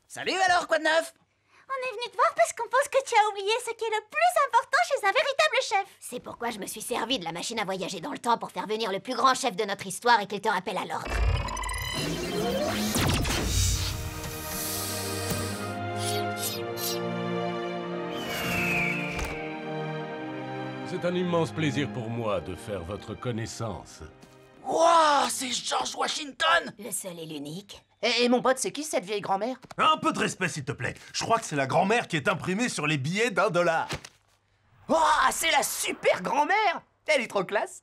Salut alors, quoi de neuf? On est venu te voir parce qu'on pense que tu as oublié ce qui est le plus important chez un véritable chef. C'est pourquoi je me suis servi de la machine à voyager dans le temps pour faire venir le plus grand chef de notre histoire et qu'il te rappelle à l'ordre. C'est un immense plaisir pour moi de faire votre connaissance. Wouah, c'est George Washington! Le seul et l'unique. Et mon pote, c'est qui cette vieille grand-mère? Un peu de respect, s'il te plaît. Je crois que c'est la grand-mère qui est imprimée sur les billets d'$1. Wouah, c'est la super grand-mère! Elle est trop classe!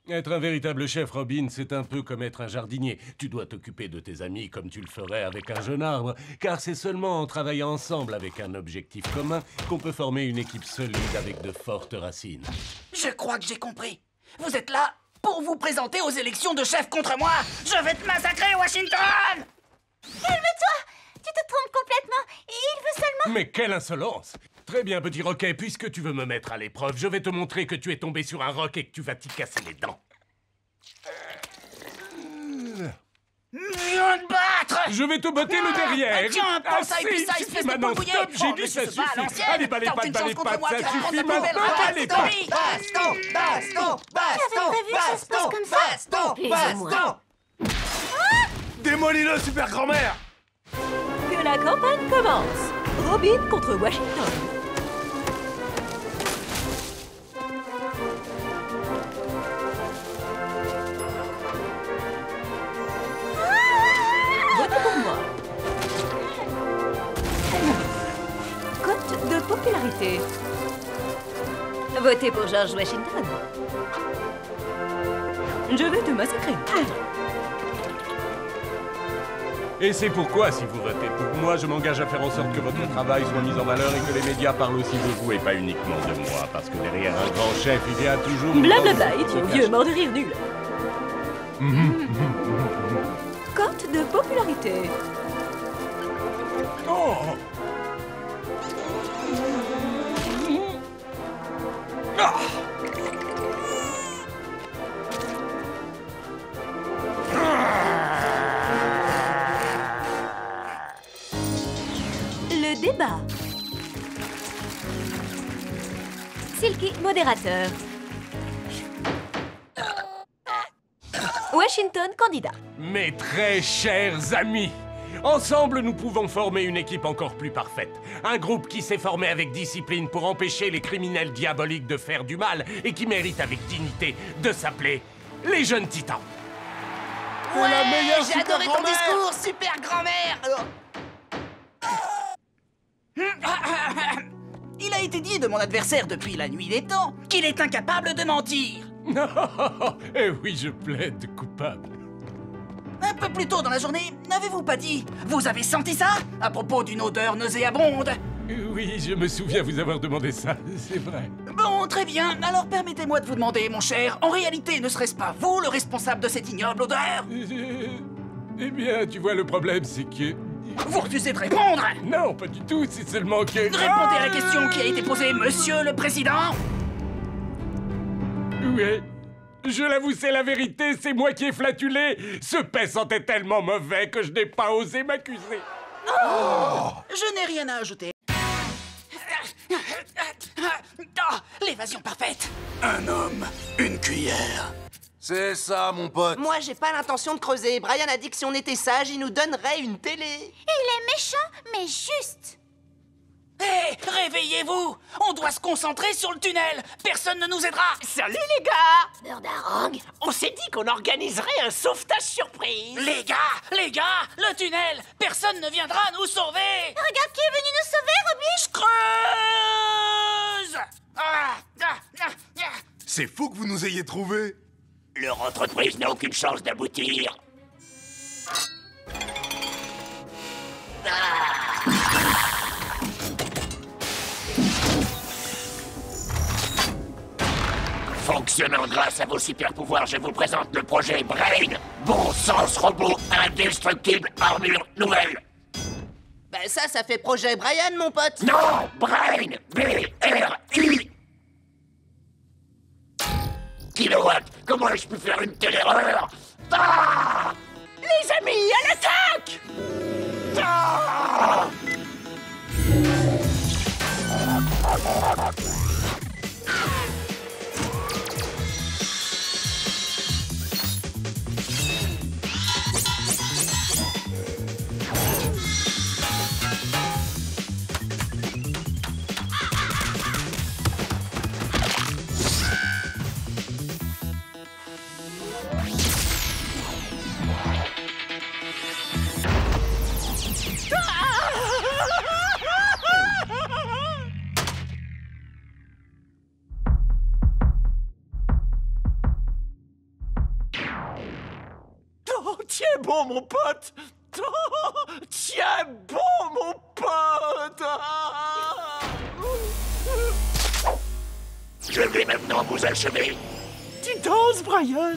Être un véritable chef, Robin, c'est un peu comme être un jardinier. Tu dois t'occuper de tes amis comme tu le ferais avec un jeune arbre, car c'est seulement en travaillant ensemble avec un objectif commun qu'on peut former une équipe solide avec de fortes racines. Je crois que j'ai compris. Vous êtes là pour vous présenter aux élections de chef contre moi. Je vais te massacrer, Washington! Calme-toi! Tu te trompes complètement. Il veut seulement... Mais quelle insolence! Très bien, petit Roquet, puisque tu veux me mettre à l'épreuve, je vais te montrer que tu es tombé sur un roc et que tu vas t'y casser les dents. Viens te battre! Je vais te botter le derrière! Tiens, prends ça et puis ça, espèce de maintenant, poule stop, j'ai dit ça suffit! Allez, bah les pattes, ça suffit maintenant, allez, Baston! Baston! Baston! prévu que ça se passe comme ça? Baston! Plus ou moins. Démolis-le, super grand-mère! Que la campagne commence. Robin contre Washington. Votez pour moi. Cote de popularité. Votez pour George Washington. Je vais te massacrer. Et c'est pourquoi, si vous votez pour moi, je m'engage à faire en sorte que votre travail soit mis en valeur et que les médias parlent aussi de vous et pas uniquement de moi. Parce que derrière un grand chef, il y a toujours... Blablabla, idiot, vieux mort de rire nul. Cote de popularité. Oh! Ah! Le débat. Silky, modérateur. Washington, candidat. Mes très chers amis, ensemble nous pouvons former une équipe encore plus parfaite. Un groupe qui s'est formé avec discipline pour empêcher les criminels diaboliques de faire du mal et qui mérite avec dignité de s'appeler les Jeunes Titans. Ouais, la meilleure j'ai adoré ton super-grand-mère! discours, super grand-mère! Il a été dit de mon adversaire depuis la nuit des temps qu'il est incapable de mentir. Eh oui, je plaide coupable. Un peu plus tôt dans la journée, n'avez-vous pas dit « Vous avez senti ça ?» à propos d'une odeur nauséabonde? Oui, je me souviens vous avoir demandé ça, c'est vrai. Bon, très bien. Alors permettez-moi de vous demander, mon cher, en réalité, ne serait-ce pas vous le responsable de cette ignoble odeur? Eh bien, tu vois, le problème, c'est que... Vous refusez de répondre? Non, pas du tout, c'est seulement que... Répondez à la question qui a été posée, monsieur le président. Oui, je l'avoue, c'est la vérité, c'est moi qui ai flatulé. Ce paix sentait tellement mauvais que je n'ai pas osé m'accuser. Je n'ai rien à ajouter. Oh, l'évasion parfaite. Un homme, une cuillère. C'est ça, mon pote. Moi, j'ai pas l'intention de creuser. Brian a dit que si on était sage, il nous donnerait une télé. Il est méchant, mais juste. Hé, réveillez-vous. On doit se concentrer sur le tunnel. Personne ne nous aidera. Salut, les gars! Beurre d'harangue. On s'est dit qu'on organiserait un sauvetage surprise. Les gars, le tunnel. Personne ne viendra nous sauver. Regarde qui est venu nous sauver, Robin. Creuse. C'est fou que vous nous ayez trouvés. Leur entreprise n'a aucune chance d'aboutir. Fonctionnant grâce à vos super pouvoirs, je vous présente le projet Brain. Bon sens robot indestructible armure nouvelle. Ben ça fait projet Brian, mon pote. Non, Brain, B-R-I. Kilowatt, comment ai-je pu faire une telle erreur? Ah! Les amis, à l'attaque! Oh, tiens bon, mon pote! Oh, tiens bon, mon pote! Je vais maintenant vous achever. Tu danses, Brian!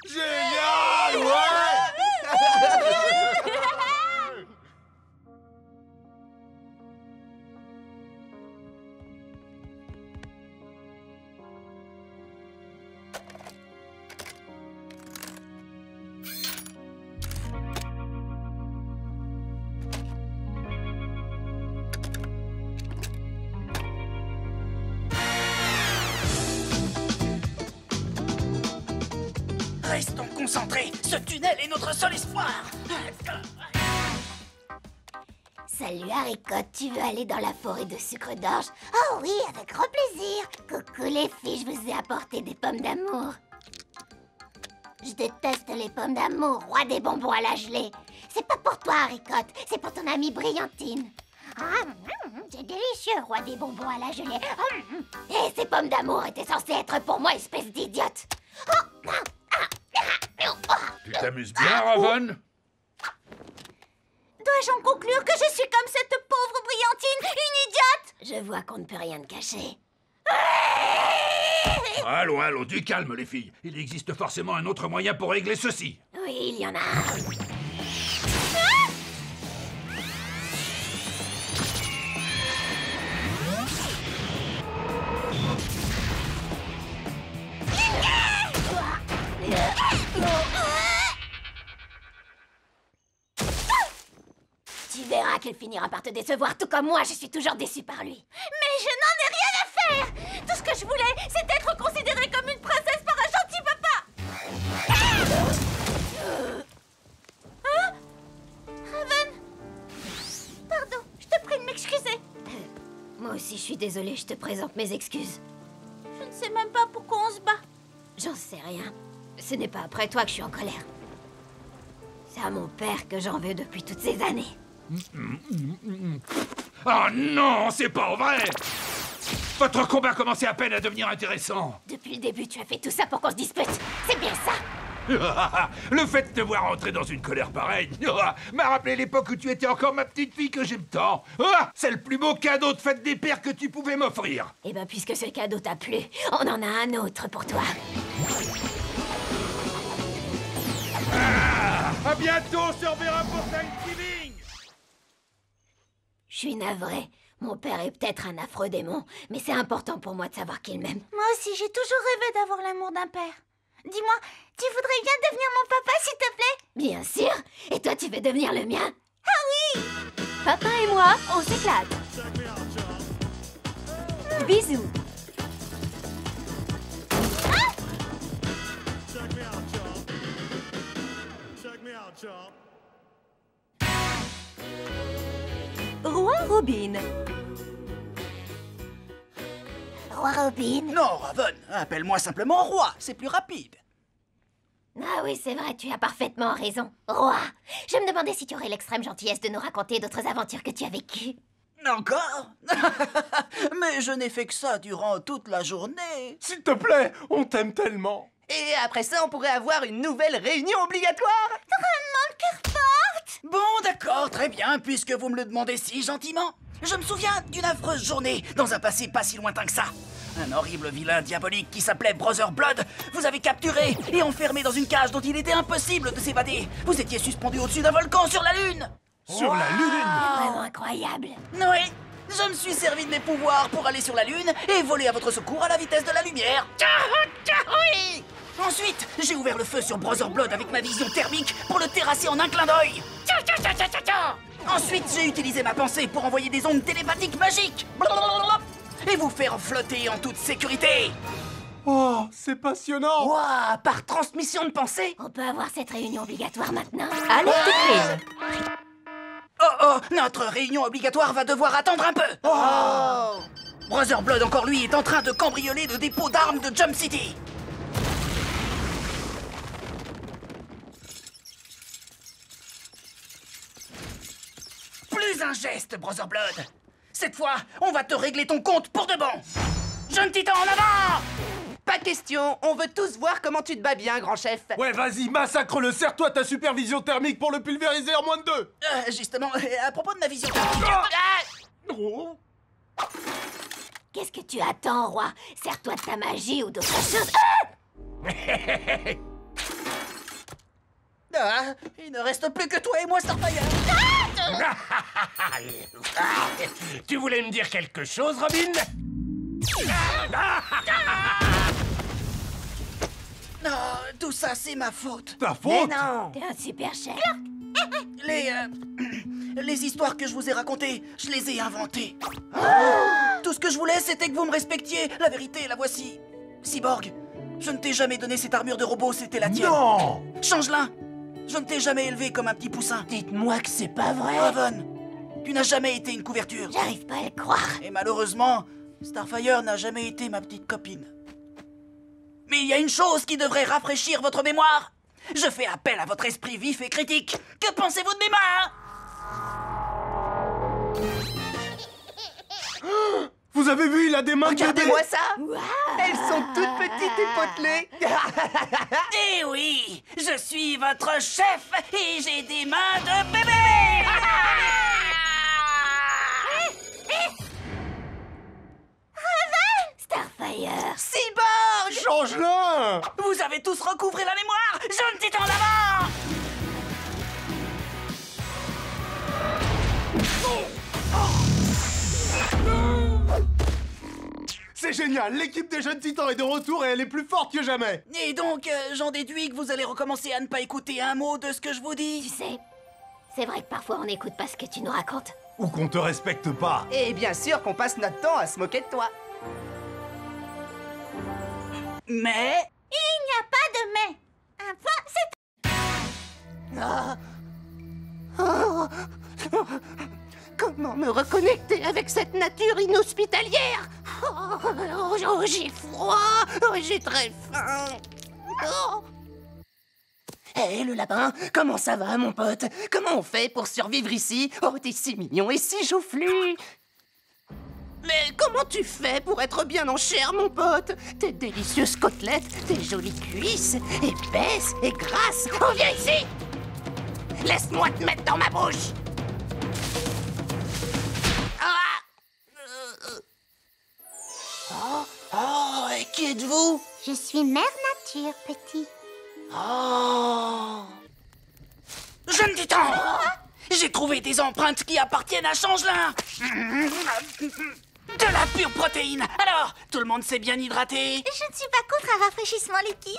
Génial, ouais! Restons concentrés. Ce tunnel est notre seul espoir. Salut Haricot, tu veux aller dans la forêt de sucre d'orge? Oh oui, avec grand plaisir. Coucou les filles, je vous ai apporté des pommes d'amour. Je déteste les pommes d'amour, roi des bonbons à la gelée. C'est pas pour toi Haricot, c'est pour ton amie Brillantine. C'est délicieux, roi des bonbons à la gelée. Et ces pommes d'amour étaient censées être pour moi, espèce d'idiote. Tu t'amuses bien, Raven? Dois-je en conclure que je suis comme cette pauvre Brillantine, une idiote? Je vois qu'on ne peut rien te cacher. Allons, allons, du calme, les filles. Il existe forcément un autre moyen pour régler ceci. Oui, il y en a un. Tu verras qu'il finira par te décevoir, tout comme moi, je suis toujours déçue par lui. Mais je n'en ai rien à faire! Tout ce que je voulais, c'est être considérée comme une princesse par un gentil papa! Hein? Raven? Pardon, je te prie de m'excuser. Moi aussi, je suis désolée, je te présente mes excuses. Je ne sais même pas pourquoi on se bat. J'en sais rien. Ce n'est pas après toi que je suis en colère. C'est à mon père que j'en veux depuis toutes ces années. Oh non, c'est pas vrai! Votre combat commençait à peine à devenir intéressant. Depuis le début, tu as fait tout ça pour qu'on se dispute. C'est bien ça. Le fait de te voir entrer dans une colère pareille m'a rappelé l'époque où tu étais encore ma petite fille que j'aime tant. C'est le plus beau cadeau de fête des pères que tu pouvais m'offrir. Eh ben, puisque ce cadeau t'a plu, on en a un autre pour toi. À bientôt, on se reverra pour Thanksgiving. Je suis navrée. Mon père est peut-être un affreux démon, mais c'est important pour moi de savoir qu'il m'aime. Moi aussi, j'ai toujours rêvé d'avoir l'amour d'un père. Dis-moi, tu voudrais bien devenir mon papa, s'il te plaît? Bien sûr. Et toi, tu veux devenir le mien? Ah oui! Papa et moi, on s'éclate. Bisous. Robin. Roi Robin. Non, Raven, appelle-moi simplement Roi, c'est plus rapide. Ah oui, c'est vrai, tu as parfaitement raison. Roi, je me demandais si tu aurais l'extrême gentillesse de nous raconter d'autres aventures que tu as vécues. Encore? Mais je n'ai fait que ça durant toute la journée. S'il te plaît, on t'aime tellement. Et après ça, on pourrait avoir une nouvelle réunion obligatoire. Bon, d'accord, très bien, puisque vous me le demandez si gentiment. Je me souviens d'une affreuse journée, dans un passé pas si lointain que ça. Un horrible vilain diabolique qui s'appelait Brother Blood vous avez capturé et enfermé dans une cage dont il était impossible de s'évader. Vous étiez suspendu au-dessus d'un volcan sur la Lune. Sur la Lune. C'est vraiment incroyable. Oui, je me suis servi de mes pouvoirs pour aller sur la Lune et voler à votre secours à la vitesse de la lumière. Oui. Ensuite, j'ai ouvert le feu sur Brother Blood avec ma vision thermique pour le terrasser en un clin d'œil. Ensuite, j'ai utilisé ma pensée pour envoyer des ondes télépathiques magiques et vous faire flotter en toute sécurité. Oh, c'est passionnant. Ouah, par transmission de pensée. On peut avoir cette réunion obligatoire maintenant. Alerte crime. Oh, notre réunion obligatoire va devoir attendre un peu. Brother Blood, encore lui, est en train de cambrioler le dépôt d'armes de Jump City. Plus un geste, Brother Blood. Cette fois, on va te régler ton compte pour de bon. Jeune Titan, en avant! Pas question, on veut tous voir comment tu te bats bien, grand chef. Ouais, vas-y, massacre-le. Serre-toi ta supervision thermique pour le pulvériser en moins de 2. Justement, à propos de ma vision thermique... Oh. Qu'est-ce que tu attends, roi? Sers-toi de ta magie ou d'autres choses. Il ne reste plus que toi et moi, Starfire. Tu voulais me dire quelque chose, Robin? Non, tout ça, c'est ma faute. Ta faute? Mais non. T'es un super chef. Les histoires que je vous ai racontées, je les ai inventées. Tout ce que je voulais, c'était que vous me respectiez. La vérité, la voici. Cyborg, je ne t'ai jamais donné cette armure de robot, c'était la tienne. Non. Changelin, je ne t'ai jamais élevé comme un petit poussin. Dites-moi que c'est pas vrai. Raven, tu n'as jamais été une couverture. J'arrive pas à le croire. Et malheureusement, Starfire n'a jamais été ma petite copine. Mais il y a une chose qui devrait rafraîchir votre mémoire. Je fais appel à votre esprit vif et critique. Que pensez-vous de mes mains? Vous avez vu, il a des mains de bébé. Regardez-moi ça. Wow. Elles sont toutes petites et potelées. Eh oui, je suis votre chef et j'ai des mains de bébé. Starfire. Cyborg. Change-le. Vous avez tous recouvré la mémoire. Jeune Titan en avant. C'est génial, l'équipe des jeunes titans est de retour et elle est plus forte que jamais. Et donc, j'en déduis que vous allez recommencer à ne pas écouter un mot de ce que je vous Tu dis. sais, c'est vrai que parfois on n'écoute pas ce que tu nous racontes. Ou qu'on te respecte pas. Et bien sûr qu'on passe notre temps à se moquer de toi. Mais... Il n'y a pas de mais. Un point, c'est... Comment me reconnecter avec cette nature inhospitalière? J'ai froid, j'ai très faim. Hé, le lapin, comment ça va, mon pote? Comment on fait pour survivre ici? Oh, t'es si mignon et si joufflu. Mais comment tu fais pour être bien en chair, mon pote? Tes délicieuses côtelettes, tes jolies cuisses, épaisses et grasses. Oh, viens ici! Laisse-moi te mettre dans ma bouche! Oh, et qui êtes-vous? Je suis mère nature, petit. Oh! Jeune Titan, j'ai trouvé des empreintes qui appartiennent à Changelin. De la pure protéine. Alors, tout le monde s'est bien hydraté? Je ne suis pas contre un rafraîchissement liquide.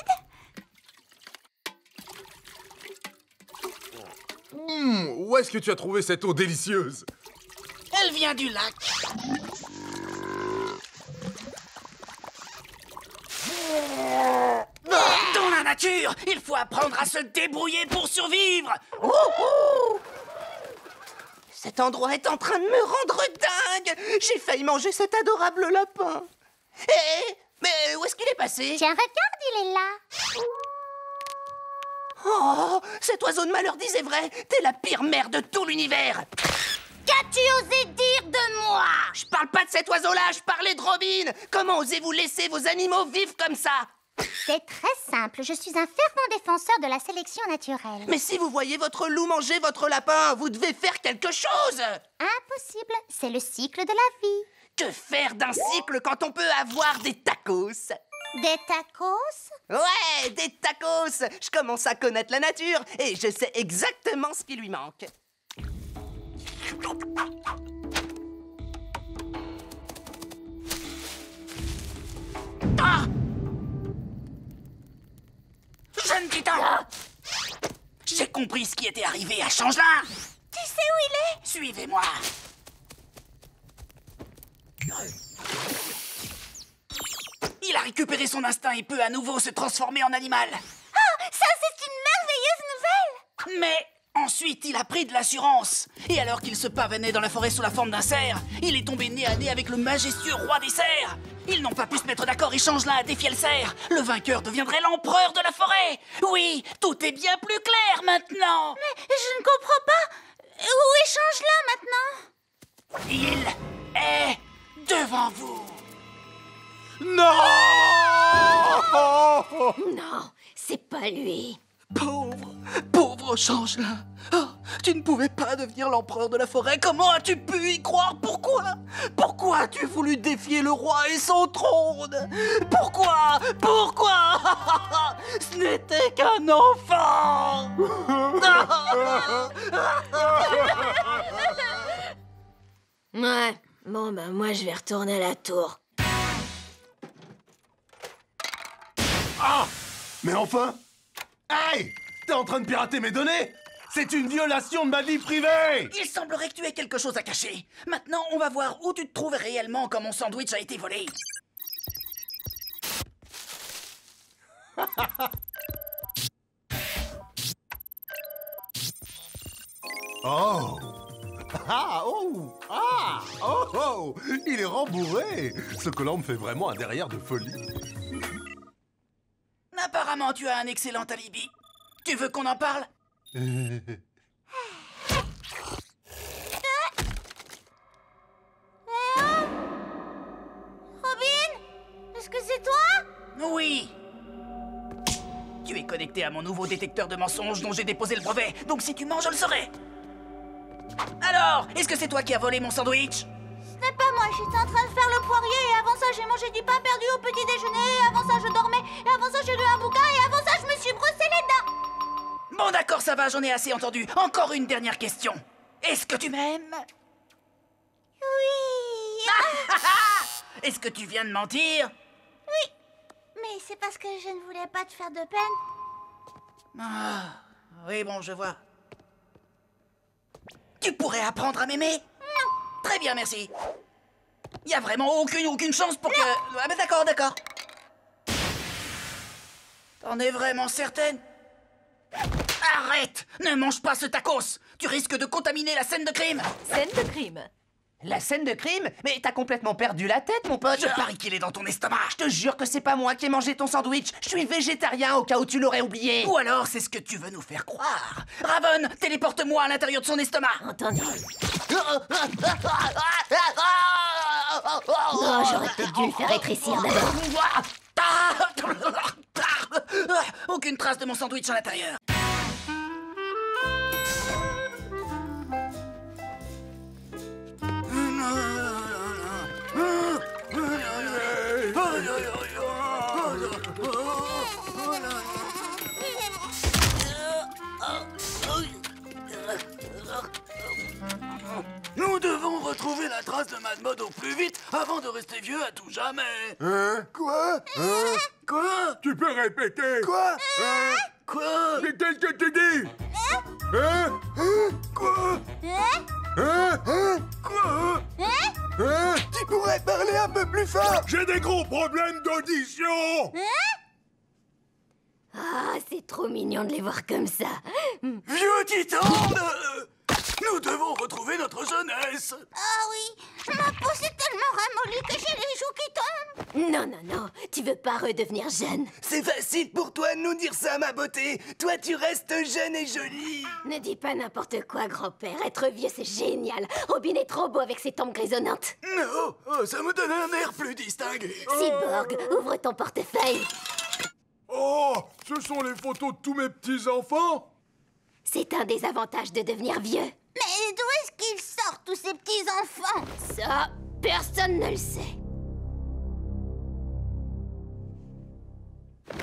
Où est-ce que tu as trouvé cette eau délicieuse? Elle vient du lac. Dans la nature, il faut apprendre à se débrouiller pour survivre. Cet endroit est en train de me rendre dingue. J'ai failli manger cet adorable lapin. Mais où est-ce qu'il est passé? Tiens, regarde, il est là. Oh, cet oiseau de malheur disait vrai. T'es la pire mère de tout l'univers. Qu'as-tu osé dire de moi? Je parle pas de cet oiseau-là, je parlais de Robin. Comment osez-vous laisser vos animaux vivre comme ça? C'est très simple, je suis un fervent défenseur de la sélection naturelle. Mais si vous voyez votre loup manger votre lapin, vous devez faire quelque chose. Impossible, c'est le cycle de la vie. Que faire d'un cycle quand on peut avoir des tacos? Des tacos? Ouais, des tacos. Je commence à connaître la nature et je sais exactement ce qui lui manque. Ah! Jeune titan! J'ai compris ce qui était arrivé à Changelin. Tu sais où il est? Suivez-moi. Il a récupéré son instinct et peut à nouveau se transformer en animal. Oh, ça c'est une merveilleuse nouvelle! Mais ensuite, il a pris de l'assurance. Et alors qu'il se pavanait dans la forêt sous la forme d'un cerf, il est tombé nez à nez avec le majestueux roi des cerfs. Ils n'ont pas pu se mettre d'accord et Changelin a défié le cerf. Le vainqueur deviendrait l'empereur de la forêt. Oui, tout est bien plus clair maintenant. Mais je ne comprends pas. Où est Changelin maintenant? Il est devant vous. Non! Non, c'est pas lui. Pauvre Changelin. Oh, tu ne pouvais pas devenir l'empereur de la forêt. Comment as-tu pu y croire? Pourquoi as-tu voulu défier le roi et son trône? Pourquoi Ce n'était qu'un enfant. Ouais, bon ben moi je vais retourner à la tour. Ah! Mais enfin! Hey! T'es en train de pirater mes données? C'est une violation de ma vie privée! Il semblerait que tu aies quelque chose à cacher. Maintenant, on va voir où tu te trouves réellement quand mon sandwich a été volé. Oh! Ah! Oh! Ah! Oh! Oh! Il est rembourré! Ce collant me fait vraiment un derrière de folie. Apparemment, tu as un excellent alibi. Tu veux qu'on en parle? Robin? Est-ce que c'est toi? Oui. Tu es connecté à mon nouveau détecteur de mensonges dont j'ai déposé le brevet, donc si tu mens, je le saurai. Alors, est-ce que c'est toi qui as volé mon sandwich? Ce n'est pas moi, j'étais en train de faire le poirier et avant ça j'ai mangé du pain perdu au petit déjeuner et avant ça je dormais et avant ça j'ai lu un bouquin et avant ça je me suis brossé les dents. Bon d'accord, ça va, j'en ai assez entendu. Encore une dernière question. Est-ce que tu m'aimes? Oui. Est-ce que tu viens de mentir? Oui. Mais c'est parce que je ne voulais pas te faire de peine. Ah, oui, bon, je vois. Tu pourrais apprendre à m'aimer? Non. Très bien, merci. Il y a vraiment aucune chance pour que... Ah ben d'accord. T'en es vraiment certaine? Arrête! Ne mange pas ce tacos! Tu risques de contaminer la scène de crime! Scène de crime. La scène de crime? Mais t'as complètement perdu la tête, mon pote. Je parie qu'il est dans ton estomac! Je te jure que c'est pas moi qui ai mangé ton sandwich. Je suis végétarien au cas où tu l'aurais oublié. Ou alors c'est ce que tu veux nous faire croire! Ravon, téléporte-moi à l'intérieur de son estomac! Entendu. Oh, j'aurais peut-être dû le faire rétrécir d'abord. Aucune trace de mon sandwich à l'intérieur. Nous devons retrouver la trace de Mad Mod au plus vite avant de rester vieux à tout jamais. Hein? Quoi? Hein? Quoi? Tu peux répéter? Quoi? Hein? Quoi? Mais qu'est-ce que tu dis? Hein? Hein? Quoi? Hein? Hein? Quoi? Hein? Tu pourrais parler un peu plus fort? J'ai des gros problèmes d'audition! Ah, c'est trop mignon de les voir comme ça. Vieux titan! Nous devons retrouver notre Tu veux pas redevenir jeune? C'est facile pour toi de nous dire ça, ma beauté. Toi, tu restes jeune et jolie. Ne dis pas n'importe quoi, grand-père. Être vieux, c'est génial. Robin est trop beau avec ses tempes grisonnantes. Non, ça me donne un air plus distingué. Cyborg, ouvre ton portefeuille. Oh, ce sont les photos de tous mes petits-enfants? C'est un des avantages de devenir vieux. Mais d'où est-ce qu'ils sortent, tous ces petits-enfants? Ça, personne ne le sait.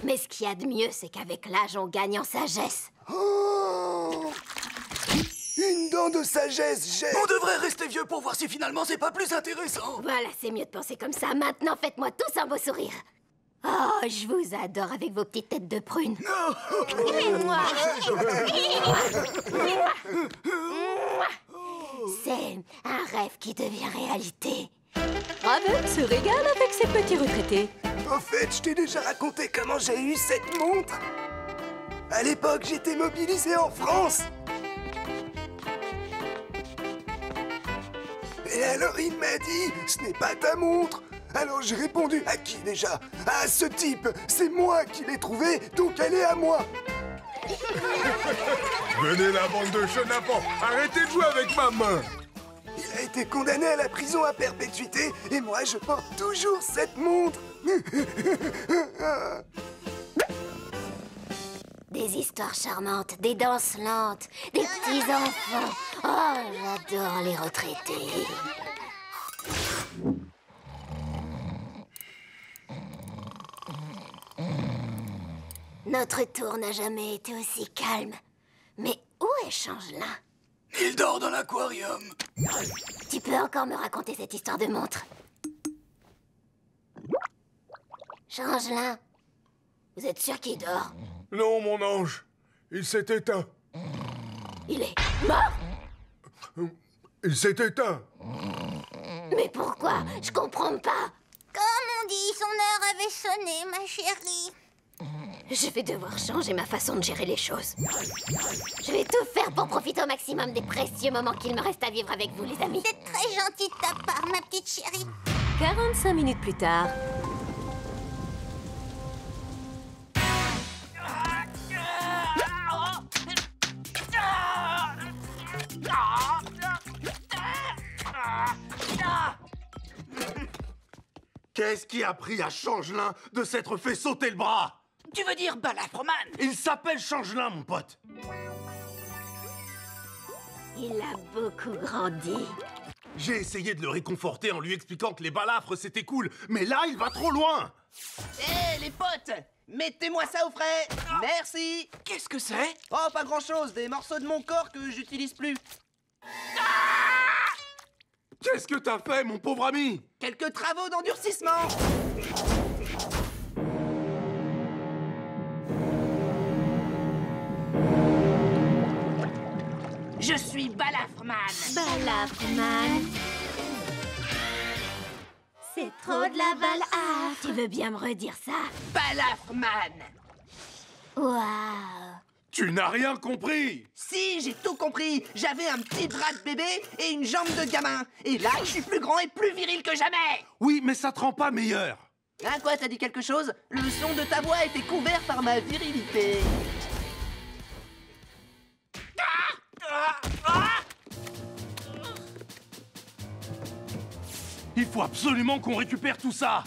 Mais ce qu'il y a de mieux, c'est qu'avec l'âge, on gagne en sagesse. Oh, une dent de sagesse, j'ai... On devrait rester vieux pour voir si finalement c'est pas plus intéressant. Voilà, c'est mieux de penser comme ça. Maintenant, faites-moi tous un beau sourire. Oh, je vous adore avec vos petites têtes de prunes. C'est un rêve qui devient réalité. Raven se régale avec ses petits retraités. En fait, je t'ai déjà raconté comment j'ai eu cette montre. À l'époque, j'étais mobilisé en France. Et alors il m'a dit, ce n'est pas ta montre. Alors j'ai répondu, à qui déjà? À ce type. C'est moi qui l'ai trouvée, donc elle est à moi. Venez la bande de chenapans, arrêtez de jouer avec ma main. Il a été condamné à la prison à perpétuité, et moi je porte toujours cette montre. Des histoires charmantes, des danses lentes, des petits enfants. Oh, j'adore les retraités. Notre tour n'a jamais été aussi calme. Mais où est Changelin? Il dort dans l'aquarium. Tu peux encore me raconter cette histoire de montre? Changelin, vous êtes sûr qu'il dort? Non, mon ange, il s'est éteint. Il est mort? Il s'est éteint. Mais pourquoi? Je comprends pas. Comme on dit, son heure avait sonné, ma chérie. Je vais devoir changer ma façon de gérer les choses. Je vais tout faire pour profiter au maximum des précieux moments qu'il me reste à vivre avec vous, les amis. C'est très gentil de ta part, ma petite chérie. 45 minutes plus tard. Qu'est-ce qui a pris à Changelin de s'être fait sauter le bras? Tu veux dire Balafreman? Il s'appelle Changelin, mon pote. Il a beaucoup grandi. J'ai essayé de le réconforter en lui expliquant que les balafres c'était cool, mais là il va trop loin. Hé, les potes, mettez-moi ça au frais. Merci. Qu'est-ce que c'est? Oh, pas grand-chose, des morceaux de mon corps que j'utilise plus. Qu'est-ce que t'as fait, mon pauvre ami? Quelques travaux d'endurcissement. Je suis Balafreman. Balafreman. C'est trop de la balafre. Tu veux bien me redire ça? Balafreman. Waouh. Tu n'as rien compris. Si, j'ai tout compris. J'avais un petit bras de bébé et une jambe de gamin. Et là, je suis plus grand et plus viril que jamais. Oui, mais ça te rend pas meilleur. Hein, quoi, t'as dit quelque chose? Le son de ta voix était couvert par ma virilité. Il faut absolument qu'on récupère tout ça.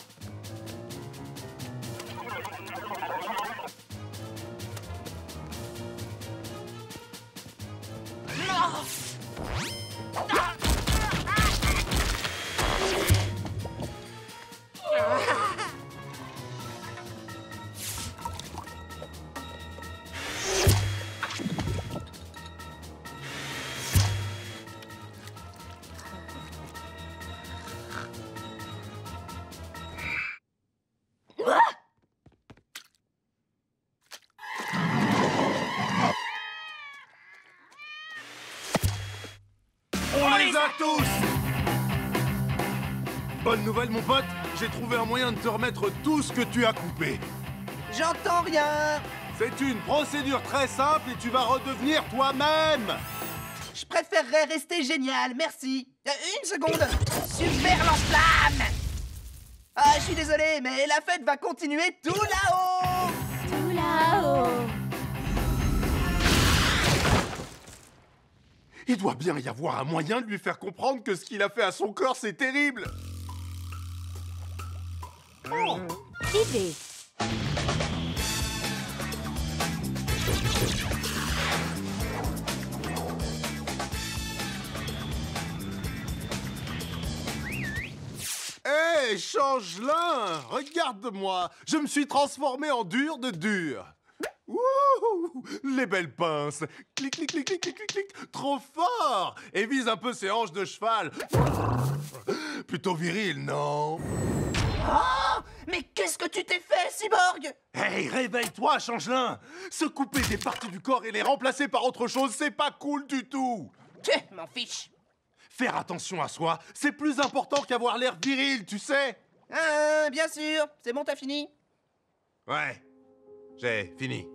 On les a tous. Bonne nouvelle, mon pote, j'ai trouvé un moyen de te remettre tout ce que tu as coupé. J'entends rien. C'est une procédure très simple et tu vas redevenir toi-même. Je préférerais rester génial, merci. Une seconde. Super lance-flamme. Ah, je suis désolé, mais la fête va continuer tout là-haut. Tout là-haut. Il doit bien y avoir un moyen de lui faire comprendre que ce qu'il a fait à son corps, c'est terrible. Oh. Idée. Hé, Changelin, regarde-moi. Je me suis transformé en dur de dur. Wouhou, les belles pinces. Clic, clic, clic, clic, clic, clic, clic. Trop fort. Et vise un peu ses hanches de cheval. Plutôt viril, non? Oh, mais qu'est-ce que tu t'es fait, Cyborg? Hey, réveille-toi, Changelin. Se couper des parties du corps et les remplacer par autre chose, c'est pas cool du tout. M'en fiche. Faire attention à soi, c'est plus important qu'avoir l'air viril, tu sais. Bien sûr. C'est bon, t'as fini? Ouais, j'ai fini.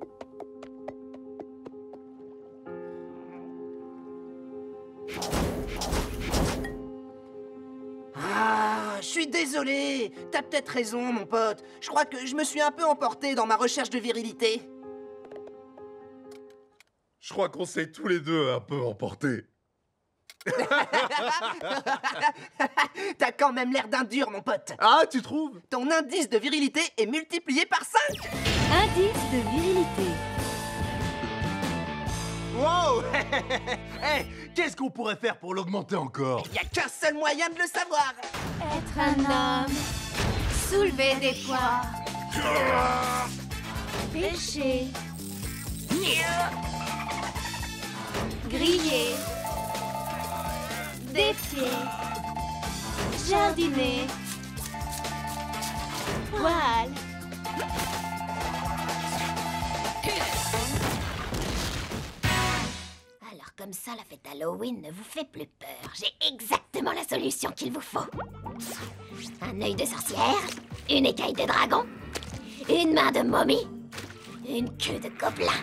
Ah, je suis désolé. T'as peut-être raison, mon pote. Je crois que je me suis un peu emporté dans ma recherche de virilité. Je crois qu'on s'est tous les deux un peu emportés. T'as quand même l'air d'un dur, mon pote. Ah, tu trouves? Ton indice de virilité est multiplié par 5. Indice de virilité. Wow. Hey, qu'est-ce qu'on pourrait faire pour l'augmenter encore? Il y a qu'un seul moyen de le savoir. Être un homme. Soulever des poids. Pêcher. Griller. Défier. Jardiner. Poil. Alors comme ça, la fête Halloween ne vous fait plus peur. J'ai exactement la solution qu'il vous faut. Un œil de sorcière, une écaille de dragon, une main de momie, une queue de gobelin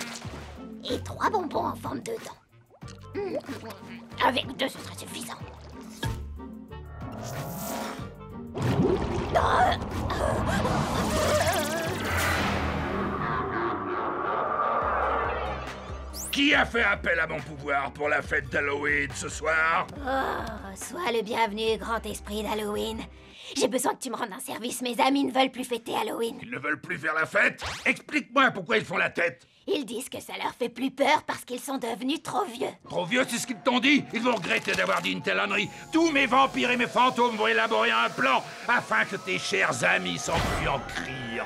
et 3 bonbons en forme de dents. Avec 2, ce sera suffisant. Qui a fait appel à mon pouvoir pour la fête d'Halloween ce soir? Oh, sois le bienvenu, grand esprit d'Halloween. J'ai besoin que tu me rendes un service. Mes amis ne veulent plus fêter Halloween. Ils ne veulent plus faire la fête? Explique-moi pourquoi ils font la tête. Ils disent que ça leur fait plus peur parce qu'ils sont devenus trop vieux. Trop vieux, c'est ce qu'ils t'ont dit? Ils vont regretter d'avoir dit une telle ânerie. Tous mes vampires et mes fantômes vont élaborer un plan afin que tes chers amis s'enfuient en criant.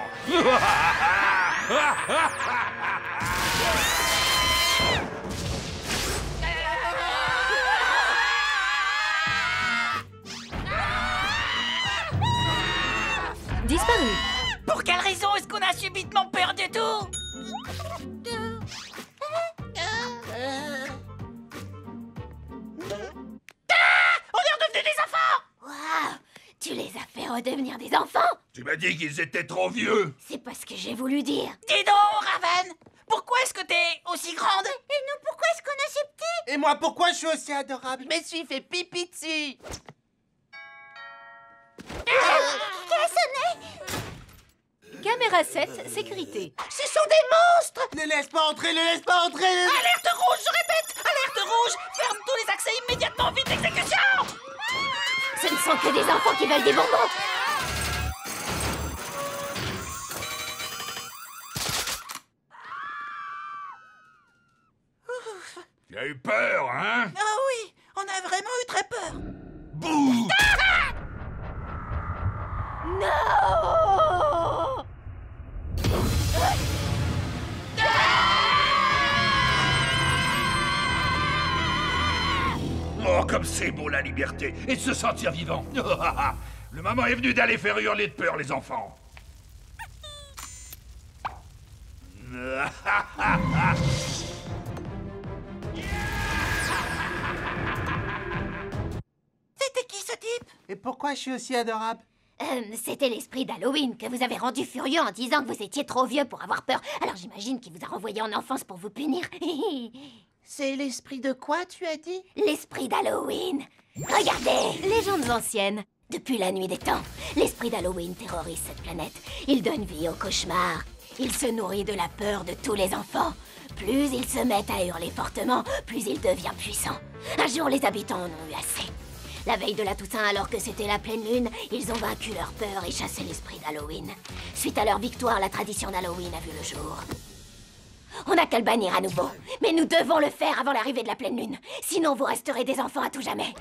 Disparu. Pour quelle raison est-ce qu'on a subitement peur du tout? On est redevenus des enfants! Waouh! Tu les as fait redevenir des enfants? Tu m'as dit qu'ils étaient trop vieux. C'est pas ce que j'ai voulu dire. Dis donc, Raven! Pourquoi est-ce que t'es aussi grande? Et nous, pourquoi est-ce qu'on est si petits? Et moi, pourquoi je suis aussi adorable? Je me suis fait pipi dessus. Qui a sonné? Caméra 7, sécurité. Ce sont des monstres! Ne laisse pas entrer, ne laisse pas entrer! Alerte rouge, je répète! Alerte rouge! Ferme tous les accès immédiatement, vite exécution! Ce ne sont que des enfants qui veulent des bonbons. Tu as eu peur, hein? Ah oui, on a vraiment eu très peur. Bouh! Non! Oh, comme c'est beau la liberté et de se sentir vivant. Le moment est venu d'aller faire hurler de peur les enfants. C'était qui ce type? Et pourquoi je suis aussi adorable? C'était l'esprit d'Halloween que vous avez rendu furieux en disant que vous étiez trop vieux pour avoir peur. Alors j'imagine qu'il vous a renvoyé en enfance pour vous punir. C'est l'esprit de quoi, tu as dit? L'esprit d'Halloween. Regardez! Légendes anciennes. Depuis la nuit des temps, l'esprit d'Halloween terrorise cette planète. Il donne vie aux cauchemars. Il se nourrit de la peur de tous les enfants. Plus ils se mettent à hurler fortement, plus il devient puissant. Un jour, les habitants en ont eu assez. La veille de la Toussaint, alors que c'était la pleine lune, ils ont vaincu leur peur et chassé l'esprit d'Halloween. Suite à leur victoire, la tradition d'Halloween a vu le jour. On n'a qu'à le bannir à nouveau. Mais nous devons le faire avant l'arrivée de la pleine lune. Sinon, vous resterez des enfants à tout jamais.